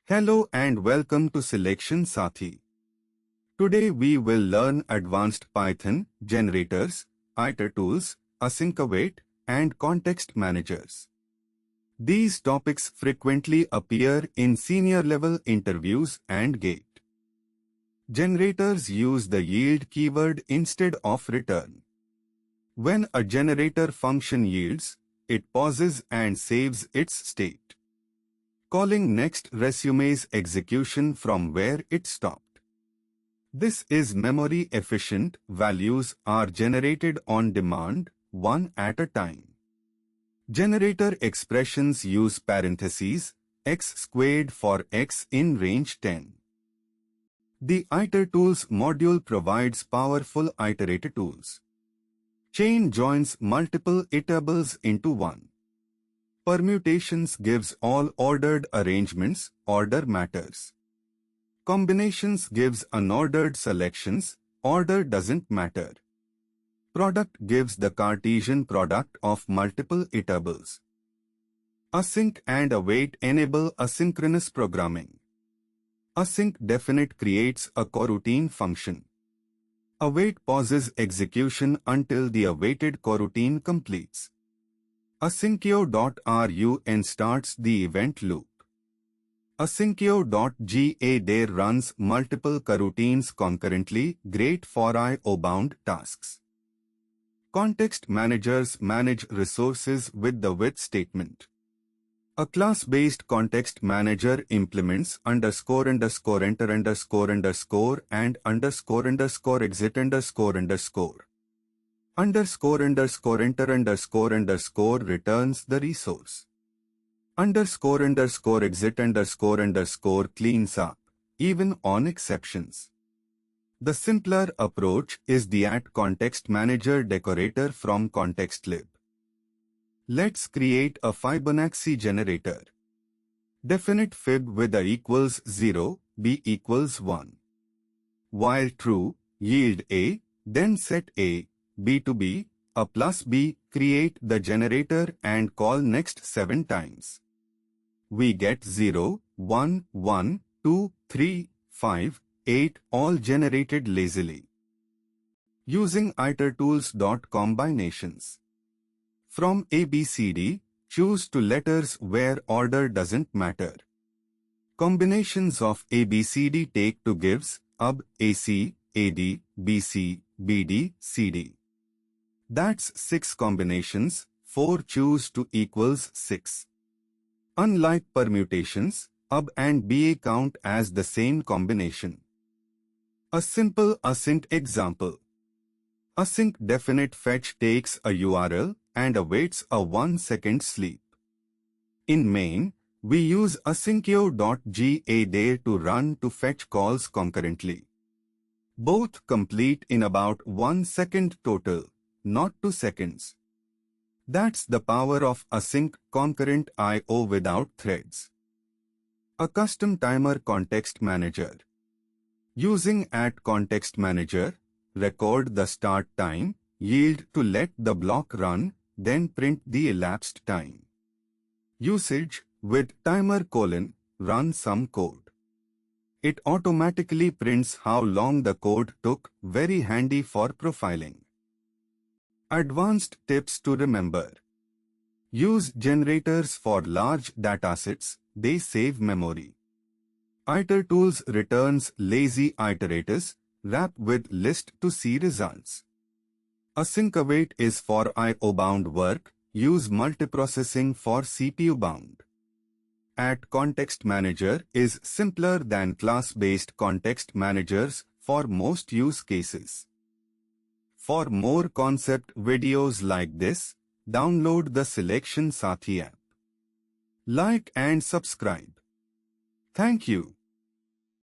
Hello and welcome to Selection Sathi. Today we will learn advanced Python, generators, itertools, async await, and context managers. These topics frequently appear in senior-level interviews and gate. Generators use the yield keyword instead of return. When a generator function yields, it pauses and saves its state. Calling next resumes execution from where it stopped. This is memory efficient. Values are generated on demand, one at a time. Generator expressions use parentheses, x squared for x in range 10. The itertools module provides powerful iterator tools. Chain joins multiple iterables into one. Permutations gives all ordered arrangements, order matters. Combinations gives unordered selections, order doesn't matter. Product gives the Cartesian product of multiple iterables. Async and await enable asynchronous programming. Async definite creates a coroutine function. Await pauses execution until the awaited coroutine completes. Asyncio.run starts the event loop. Asyncio.ga runs multiple coroutines concurrently, great for IO-bound tasks. Context managers manage resources with the with statement. A class-based context manager implements __enter___ and __exit__. __enter___ returns the resource. __exit___ cleans up, even on exceptions. The simpler approach is the @context manager decorator from ContextLib. Let's create a Fibonacci generator. Definite fib with a equals 0, b equals 1. While true, yield a, then set a, b to b, a plus b, create the generator and call next 7 times. We get 0, 1, 1, 2, 3, 5, 8 all generated lazily. Using itertools.combinations. From ABCD, choose to letters where order doesn't matter. Combinations of ABCD take to gives AB, AC, AD, BC, BD, CD. That's 6 combinations, 4 choose to equals 6. Unlike permutations, AB and BA count as the same combination. A simple async example. Async definite fetch takes a URL and awaits a 1-second sleep. In main, we use asyncio.ga to run to fetch calls concurrently. Both complete in about 1 second total, not 2 seconds. That's the power of async concurrent I/O without threads. A custom timer context manager. Using @context manager, record the start time, yield to let the block run, then print the elapsed time. Usage with timer : run some code. It automatically prints how long the code took, very handy for profiling. Advanced tips to remember. Use generators for large datasets, they save memory. Itertools returns lazy iterators, wrap with list to see results. Async await is for IO-bound work, use multiprocessing for CPU-bound. @context manager is simpler than class-based context managers for most use cases. For more concept videos like this, download the Selection Sathi app. Like and subscribe. Thank you.